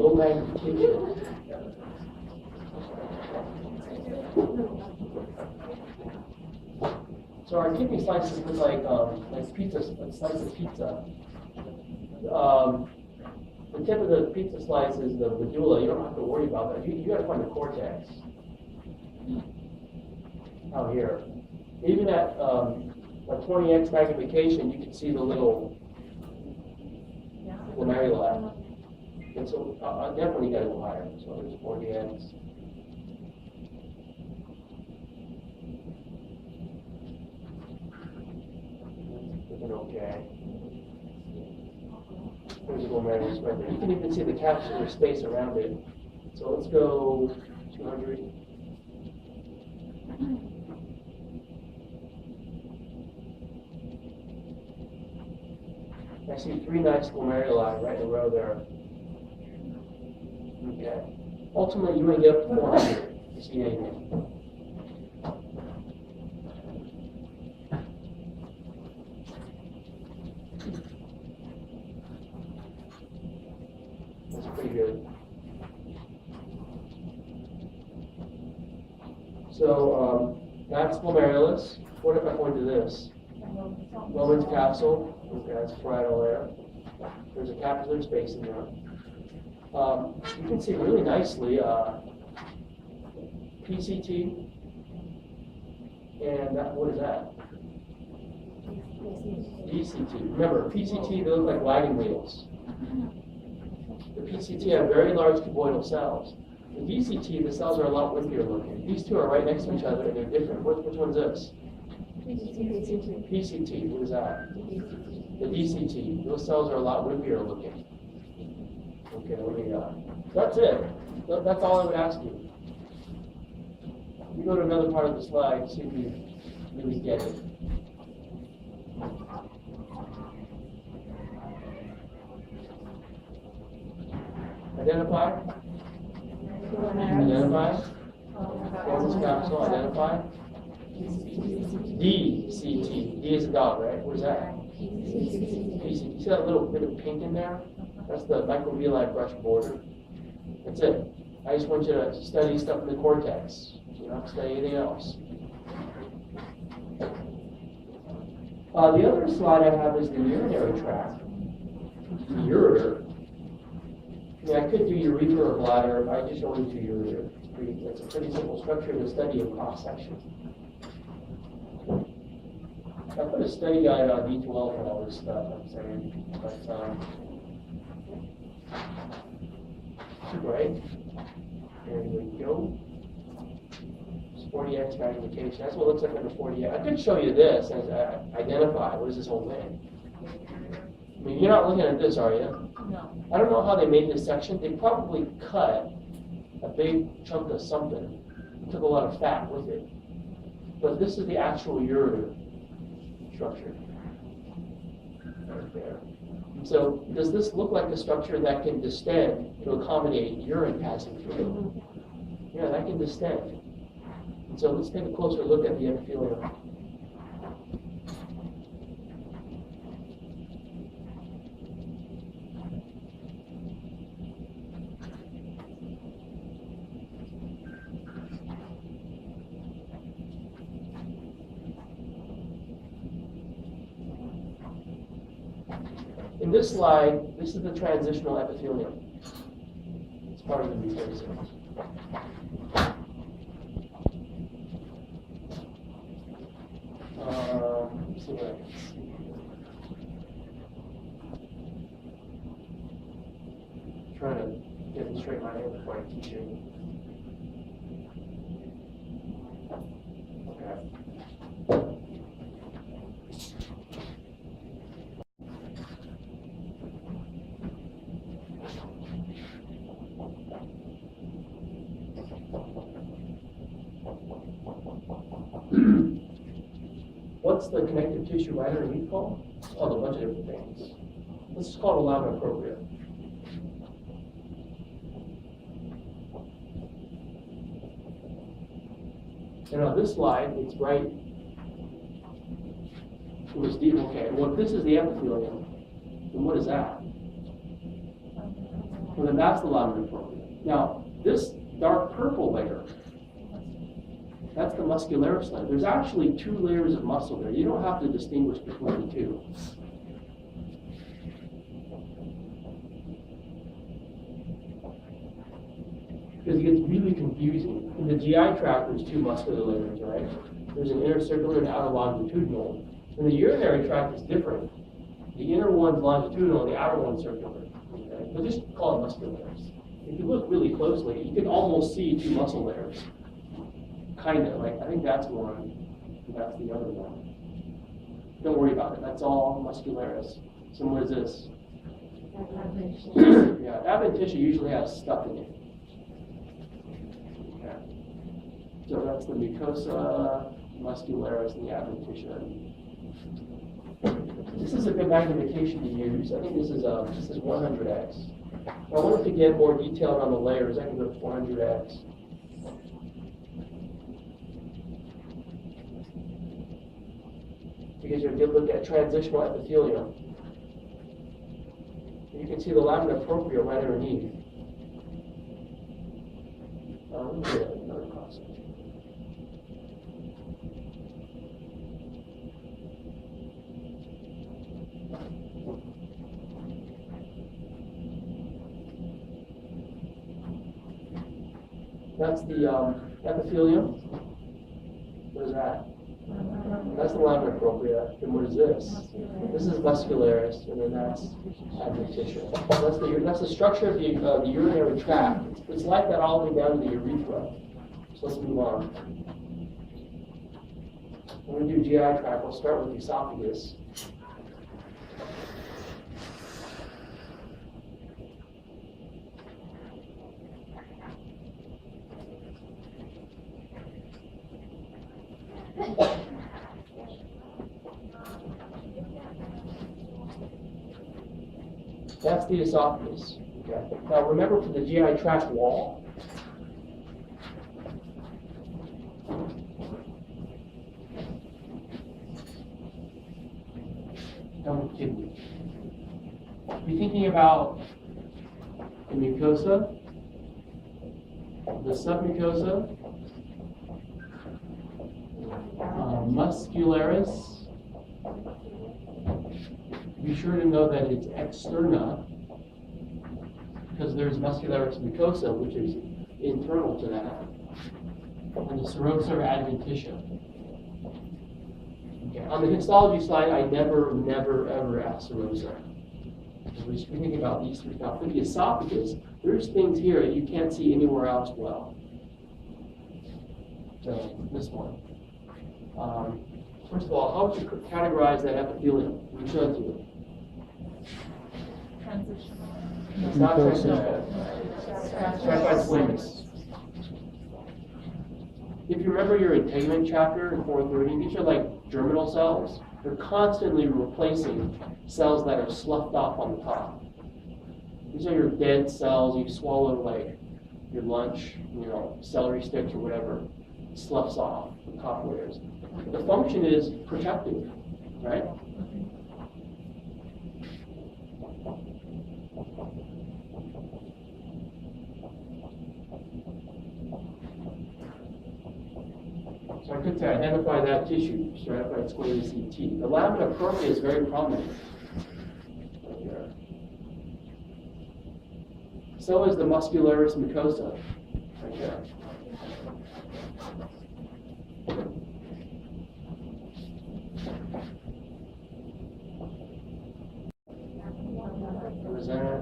low magnification. So our kidney slices look like pizza, a slice of pizza. The tip of the pizza slice is the medulla. You don't have to worry about that. You got to find the cortex. Out here. Even at a 20x magnification, you can see the little glomeruli. And so I definitely got to go higher. So there's 40x. Looking okay. There's a glomerulus right there. You can even see the capsular space around it. So let's go 200. I see 3 nice glomeruli right in a row there. Okay. Ultimately, you may get up to 400 if you see anything. That's pretty good. So that's glomerulus. What if I point to this? Lowen's capsule. Okay, that's parietal there. There's a capsular space in there. You can see really nicely PCT, and what is that? DCT. Remember, PCT, they look like wagon wheels. The PCT have very large cuboidal cells. The DCT, the cells are a lot wimpier looking. These two are right next to each other and they're different. Which one's this? PCT, what is that? The DCT, those cells are a lot wimpier looking. Okay, what do you got? That's it. That's all I would ask you. You go to another part of the slide, see if you really get it. Identify. Identify. Lowen's capsule, identify. DCT. D is a dog, right? What is that? PCT. You see that little bit of pink in there? That's the microvilli brush border. That's it. I just want you to study stuff in the cortex. You don't have to study anything else. The other slide I have is the urinary tract. Ureter. I mean, I could do urethra or bladder, but I just only do ureter. It's a pretty simple structure to study in cross-section. I put a study guide on D12 and all this stuff, I'm saying, but right. There we go. 40x magnification. That's what it looks like on the 40x. I could show you this as identify. What is this whole thing? I mean, you're not looking at this, are you? No. I don't know how they made this section. They probably cut a big chunk of something. Took a lot of fat with it. But this is the actual ureter structure. Right there. So does this look like a structure that can distend to accommodate urine passing through? Yeah, that can distend. And so let's take a closer look at the epithelium. In this slide, this is the transitional epithelium. It's part of the mucosa. Let's see what I can see. I'm trying to demonstrate my hand before I teach you. Okay. What's the connective tissue right underneath called? It's called a bunch of different things. This is called a lamina propria. And on this slide, it's right. It was deep. Okay. Well, if this is the epithelium, then what is that? Well, then that's the lamina propria. Now, this dark purple layer, that's the muscularis layer. There's actually two layers of muscle there. You don't have to distinguish between the two. Because it gets really confusing. In the GI tract, there's two muscular layers, right? There's an inner circular and outer longitudinal. In the urinary tract, it's different. The inner one's longitudinal, the outer one's circular. Okay? But just call it muscularis. If you look really closely, you can almost see two muscle layers. Kind of, like, I think that's one, and that's the other one. Don't worry about it, that's all muscularis. So what is this? Yeah, adventitia usually has stuff in it. Okay. So that's the mucosa, muscularis, and the adventitia. This is a good magnification to use. I think this is 100x. If I wanted to get more detailed on the layers, I can go to 400x. Because you did look at transitional epithelium. You can see the lamina propria right underneath. Let me do another cross section. That's the epithelium. What is that? That's the lamina propria. And what is this? This is muscularis, and then that's adventitia. That's the structure of the urinary tract. It's like that all the way down to the urethra. So let's move on. When we do GI tract, we'll start with the esophagus. That's the esophagus. Okay. Now remember, for the GI tract wall, kidney. Be thinking about the mucosa, the submucosa, muscularis. Be sure to know that it's externa, because there's muscularis mucosa, which is internal to that, and the serosa or adventitia. Okay. On the histology slide, I never, ever ask serosa. We should be thinking about these three. Now, for the esophagus, there's things here that you can't see anywhere else well. So, this one. First of all, how would you categorize that epithelium? We showed you. Transitional. It's not transitional. Stratified squamous. If you remember your integument chapter in 430, these are like germinal cells. They're constantly replacing cells that are sloughed off on the top. These are your dead cells you swallow like your lunch, celery sticks or whatever. It sloughs off the top layers. The function is protective, right? So I could say identify that tissue, stratified squamous ET. The lamina propria is very prominent. Right here. So is the muscularis mucosa, right there. What is that?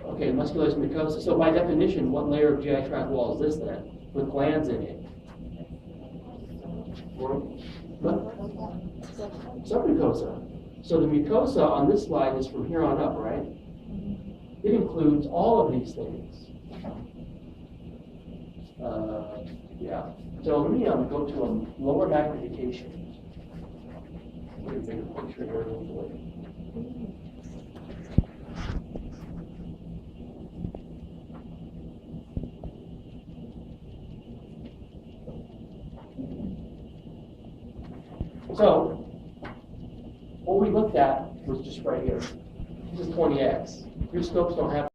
Okay, muscularis mucosa. So by definition, what layer of GI tract wall is this then? With glands in it? What? Submucosa. So the mucosa on this slide is from here on up, right? It includes all of these things. Yeah. So let me go to a lower magnification. Let me take a picture here real quick. So, what we looked at was just right here. This is 20X. Your scopes don't have